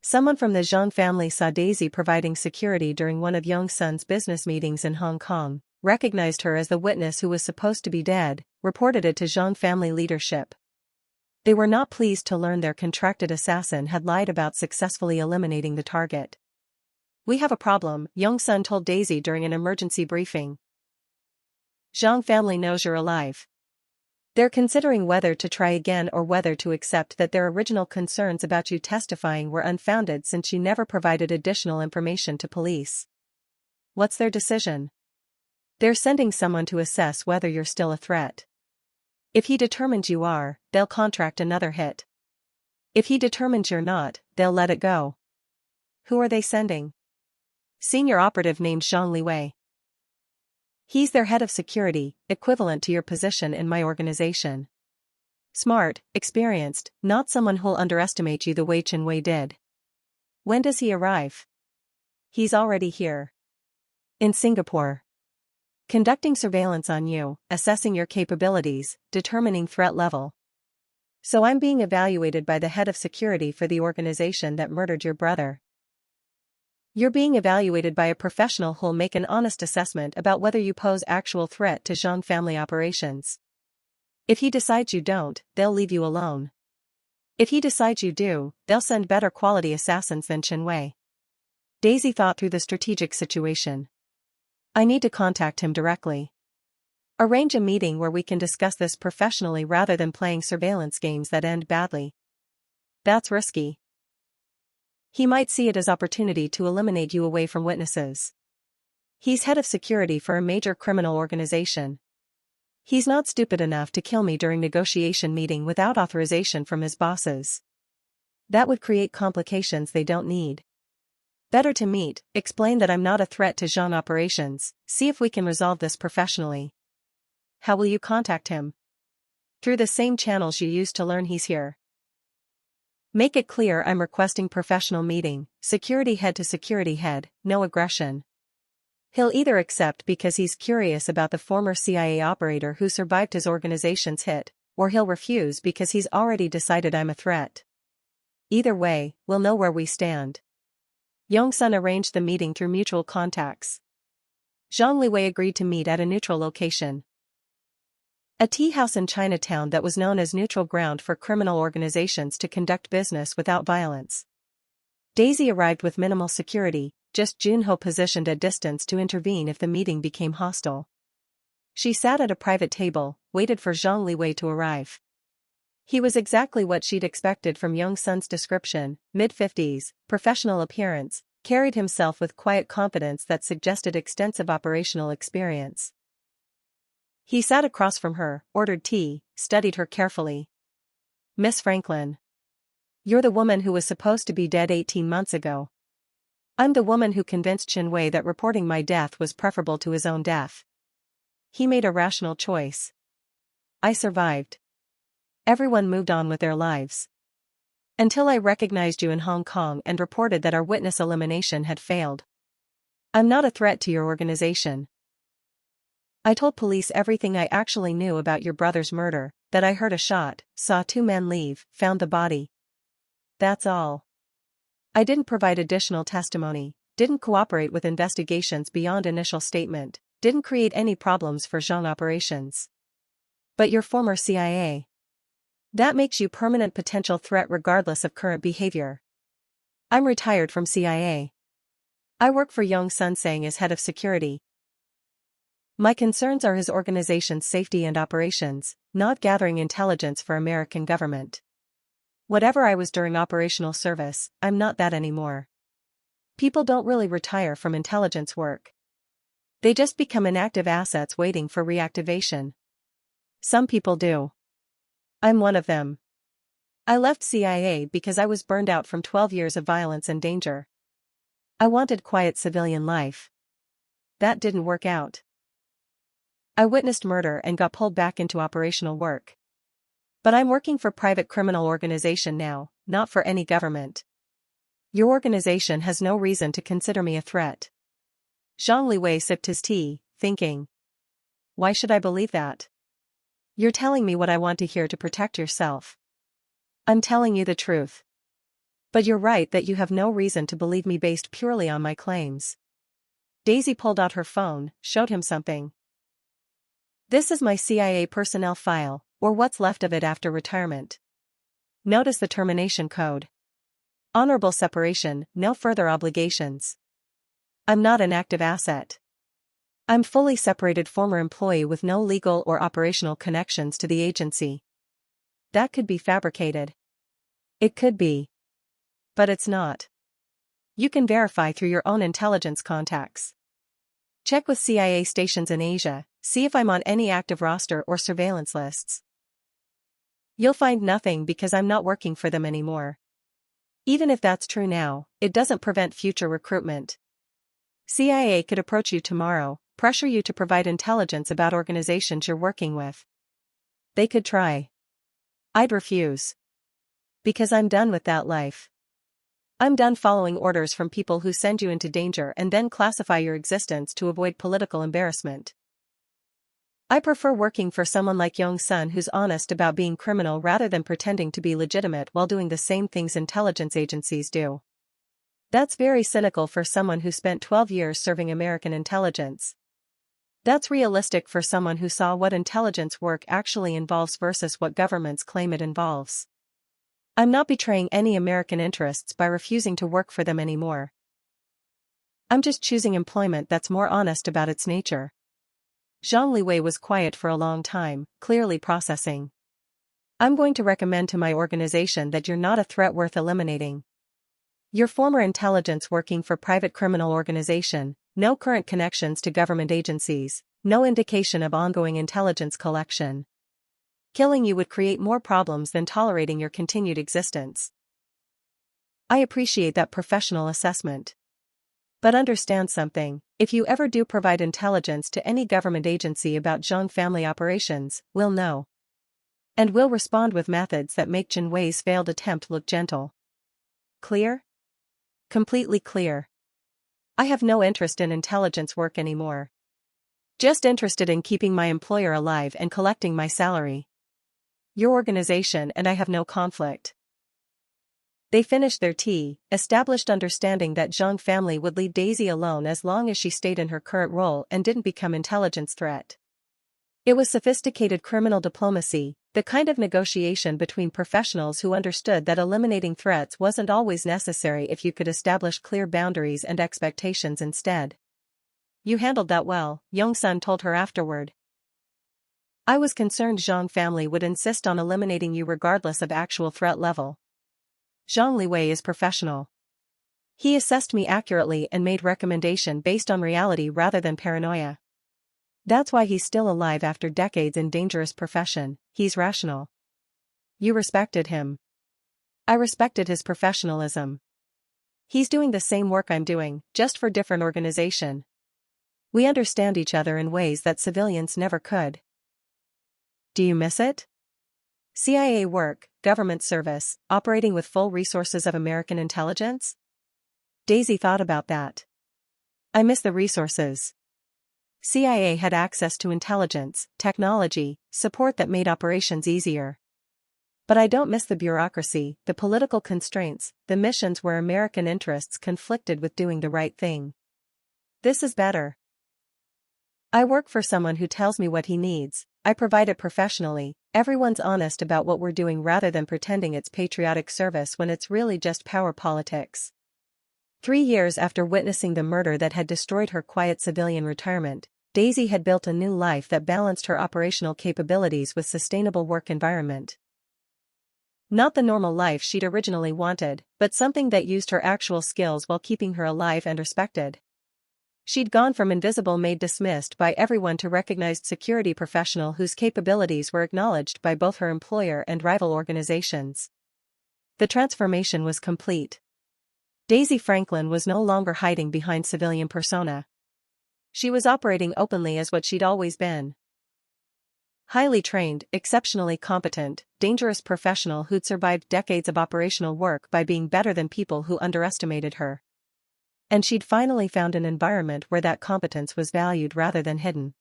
A: Someone from the Zhang family saw Daisy providing security during one of Yong-sun's business meetings in Hong Kong, recognized her as the witness who was supposed to be dead, reported it to Zhang family leadership. They were not pleased to learn their contracted assassin had lied about successfully eliminating the target. "We have a problem," Yong-sun told Daisy during an emergency briefing. "Zhang family knows you're alive. They're considering whether to try again or whether to accept that their original concerns about you testifying were unfounded since you never provided additional information to police." "What's their decision?" "They're sending someone to assess whether you're still a threat. If he determines you are, they'll contract another hit. If he determines you're not, they'll let it go." "Who are they sending?" "Senior operative named Zhang Liwei. He's their head of security, equivalent to your position in my organization. Smart, experienced, not someone who'll underestimate you the way Chen Wei did." "When does he arrive?" "He's already here. In Singapore. Conducting surveillance on you, assessing your capabilities, determining threat level. So I'm being evaluated by the head of security for the organization that murdered your brother. You're being evaluated by a professional who'll make an honest assessment about whether you pose actual threat to Zhang family operations. If he decides you don't, they'll leave you alone. If he decides you do, they'll send better quality assassins than Chen Wei." Daisy thought through the strategic situation. "I need to contact him directly. Arrange a meeting where we can discuss this professionally rather than playing surveillance games that end badly. That's risky. He might see it as opportunity to eliminate you away from witnesses. He's head of security for a major criminal organization. He's not stupid enough to kill me during negotiation meeting without authorization from his bosses. That would create complications they don't need. Better to meet, explain that I'm not a threat to Zhang operations, see if we can resolve this professionally. How will you contact him? Through the same channels you used to learn he's here. Make it clear I'm requesting professional meeting, security head to security head, no aggression. He'll either accept because he's curious about the former CIA operator who survived his organization's hit, or he'll refuse because he's already decided I'm a threat. Either way, we'll know where we stand. Yong-sun arranged the meeting through mutual contacts. Zhang Liwei agreed to meet at a neutral location. A tea house in Chinatown that was known as neutral ground for criminal organizations to conduct business without violence. Daisy arrived with minimal security, just Junho positioned at distance to intervene if the meeting became hostile. She sat at a private table, waited for Zhang Liwei to arrive. He was exactly what she'd expected from Yong-sun's description, mid-50s, professional appearance, carried himself with quiet confidence that suggested extensive operational experience. He sat across from her, ordered tea, studied her carefully. Miss Franklin. You're the woman who was supposed to be dead 18 months ago. I'm the woman who convinced Chen Wei that reporting my death was preferable to his own death. He made a rational choice. I survived. Everyone moved on with their lives. Until I recognized you in Hong Kong and reported that our witness elimination had failed. I'm not a threat to your organization. I told police everything I actually knew about your brother's murder, that I heard a shot, saw 2 men leave, found the body. That's all. I didn't provide additional testimony, didn't cooperate with investigations beyond initial statement, didn't create any problems for Zhang operations. But you're former CIA. That makes you permanent potential threat regardless of current behavior. I'm retired from CIA. I work for Yong-sun as head of security. My concerns are his organization's safety and operations, not gathering intelligence for American government. Whatever I was during operational service, I'm not that anymore. People don't really retire from intelligence work. They just become inactive assets waiting for reactivation. Some people do. I'm one of them. I left CIA because I was burned out from 12 years of violence and danger. I wanted quiet civilian life. That didn't work out. I witnessed murder and got pulled back into operational work. But I'm working for private criminal organization now, not for any government. Your organization has no reason to consider me a threat. Zhang Liwei sipped his tea, thinking. Why should I believe that? You're telling me what I want to hear to protect yourself. I'm telling you the truth. But you're right that you have no reason to believe me based purely on my claims. Daisy pulled out her phone, showed him something. This is my CIA personnel file, or what's left of it after retirement. Notice the termination code. Honorable separation, no further obligations. I'm not an active asset. I'm fully separated former employee with no legal or operational connections to the agency. That could be fabricated. It could be. But it's not. You can verify through your own intelligence contacts. Check with CIA stations in Asia, see if I'm on any active roster or surveillance lists. You'll find nothing because I'm not working for them anymore. Even if that's true now, it doesn't prevent future recruitment. CIA could approach you tomorrow, pressure you to provide intelligence about organizations you're working with. They could try. I'd refuse. Because I'm done with that life. I'm done following orders from people who send you into danger and then classify your existence to avoid political embarrassment. I prefer working for someone like Yong-sun who's honest about being criminal rather than pretending to be legitimate while doing the same things intelligence agencies do. That's very cynical for someone who spent 12 years serving American intelligence. That's realistic for someone who saw what intelligence work actually involves versus what governments claim it involves. I'm not betraying any American interests by refusing to work for them anymore. I'm just choosing employment that's more honest about its nature. Zhang Liwei was quiet for a long time, clearly processing. I'm going to recommend to my organization that you're not a threat worth eliminating. Your former intelligence working for private criminal organization, no current connections to government agencies, No indication of ongoing intelligence collection. Killing you would create more problems than tolerating your continued existence. I appreciate that professional assessment. But understand something, if you ever do provide intelligence to any government agency about Zhang family operations, we'll know. And we'll respond with methods that make Jin Wei's failed attempt look gentle. Clear? Completely clear. I have no interest in intelligence work anymore. Just interested in keeping my employer alive and collecting my salary. Your organization and I have no conflict. They finished their tea, established understanding that Zhang family would leave Daisy alone as long as she stayed in her current role and didn't become intelligence threat. It was sophisticated criminal diplomacy, the kind of negotiation between professionals who understood that eliminating threats wasn't always necessary if you could establish clear boundaries and expectations instead. You handled that well, Yongsun told her afterward. I was concerned Zhang family would insist on eliminating you regardless of actual threat level. Zhang Liwei is professional. He assessed me accurately and made recommendation based on reality rather than paranoia. That's why he's still alive after decades in dangerous profession, he's rational. You respected him. I respected his professionalism. He's doing the same work I'm doing, just for different organization. We understand each other in ways that civilians never could. Do you miss it? CIA work, government service, operating with full resources of American intelligence? Daisy thought about that. I miss the resources. CIA had access to intelligence, technology, support that made operations easier. But I don't miss the bureaucracy, the political constraints, the missions where American interests conflicted with doing the right thing. This is better. I work for someone who tells me what he needs, I provide it professionally, everyone's honest about what we're doing rather than pretending it's patriotic service when it's really just power politics. 3 years after witnessing the murder that had destroyed her quiet civilian retirement, Daisy had built a new life that balanced her operational capabilities with sustainable work environment. Not the normal life she'd originally wanted, but something that used her actual skills while keeping her alive and respected. She'd gone from invisible maid dismissed by everyone to recognized security professional whose capabilities were acknowledged by both her employer and rival organizations. The transformation was complete. Daisy Franklin was no longer hiding behind civilian persona. She was operating openly as what she'd always been. Highly trained, exceptionally competent, dangerous professional who'd survived decades of operational work by being better than people who underestimated her. And she'd finally found an environment where that competence was valued rather than hidden.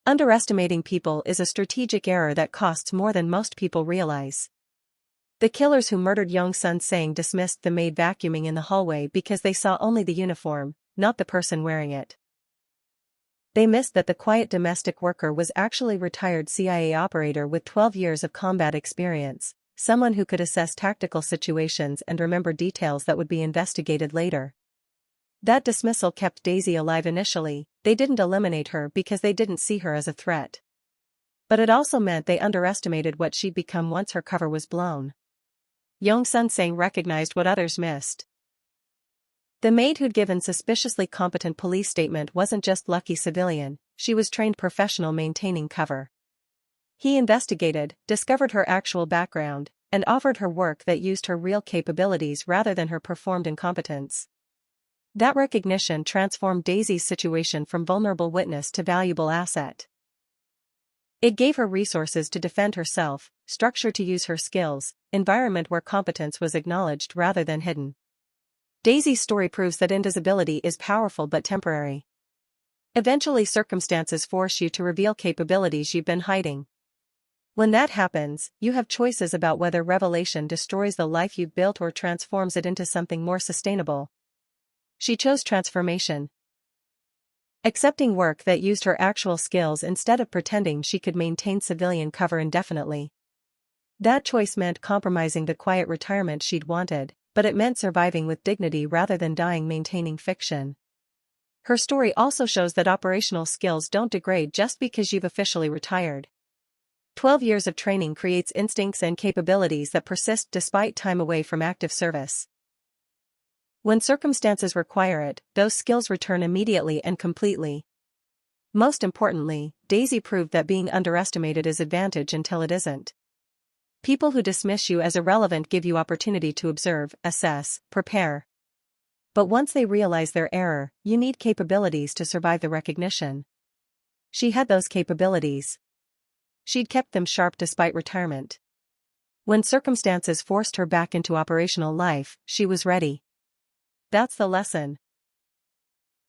A: Underestimating people is a strategic error that costs more than most people realize. The killers who murdered Yongsun Sang dismissed the maid vacuuming in the hallway because they saw only the uniform, not the person wearing it. They missed that the quiet domestic worker was actually retired CIA operator with 12 years of combat experience, someone who could assess tactical situations and remember details that would be investigated later. That dismissal kept Daisy alive initially, they didn't eliminate her because they didn't see her as a threat. But it also meant they underestimated what she'd become once her cover was blown. Yongsun Sang recognized what others missed. The maid who'd given suspiciously competent police statement wasn't just lucky civilian, she was trained professional maintaining cover. He investigated, discovered her actual background, and offered her work that used her real capabilities rather than her performed incompetence. That recognition transformed Daisy's situation from vulnerable witness to valuable asset. It gave her resources to defend herself, structure to use her skills, environment where competence was acknowledged rather than hidden. Daisy's story proves that invisibility is powerful but temporary. Eventually circumstances force you to reveal capabilities you've been hiding. When that happens, you have choices about whether revelation destroys the life you've built or transforms it into something more sustainable. She chose transformation. Accepting work that used her actual skills instead of pretending she could maintain civilian cover indefinitely. That choice meant compromising the quiet retirement she'd wanted, but it meant surviving with dignity rather than dying maintaining fiction. Her story also shows that operational skills don't degrade just because you've officially retired. 12 years of training creates instincts and capabilities that persist despite time away from active service. When circumstances require it, those skills return immediately and completely. Most importantly, Daisy proved that being underestimated is advantage until it isn't. People who dismiss you as irrelevant give you opportunity to observe, assess, prepare. But once they realize their error, you need capabilities to survive the recognition. She had those capabilities. She'd kept them sharp despite retirement. When circumstances forced her back into operational life, she was ready. That's the lesson.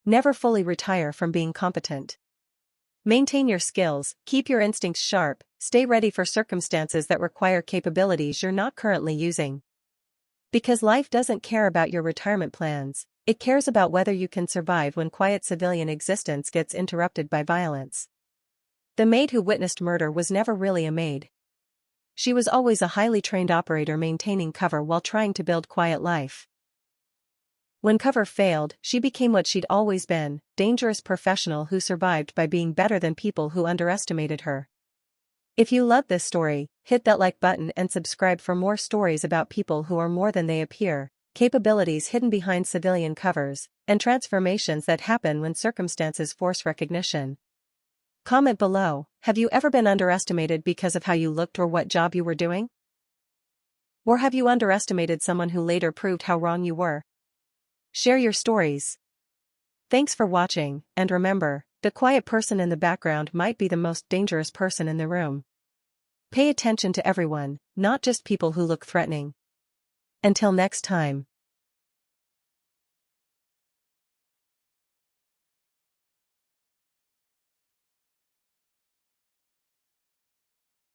A: Never fully retire from being competent. Maintain your skills, keep your instincts sharp, stay ready for circumstances that require capabilities you're not currently using. Because life doesn't care about your retirement plans, it cares about whether you can survive when quiet civilian existence gets interrupted by violence. The maid who witnessed murder was never really a maid. She was always a highly trained operator maintaining cover while trying to build quiet life. When cover failed, she became what she'd always been, dangerous professional who survived by being better than people who underestimated her. If you love this story, hit that like button and subscribe for more stories about people who are more than they appear, capabilities hidden behind civilian covers, and transformations that happen when circumstances force recognition. Comment below, have you ever been underestimated because of how you looked or what job you were doing? Or have you underestimated someone who later proved how wrong you were? Share your stories. Thanks for watching, and remember, the quiet person in the background might be the most dangerous person in the room. Pay attention to everyone, not just people who look threatening. Until next time.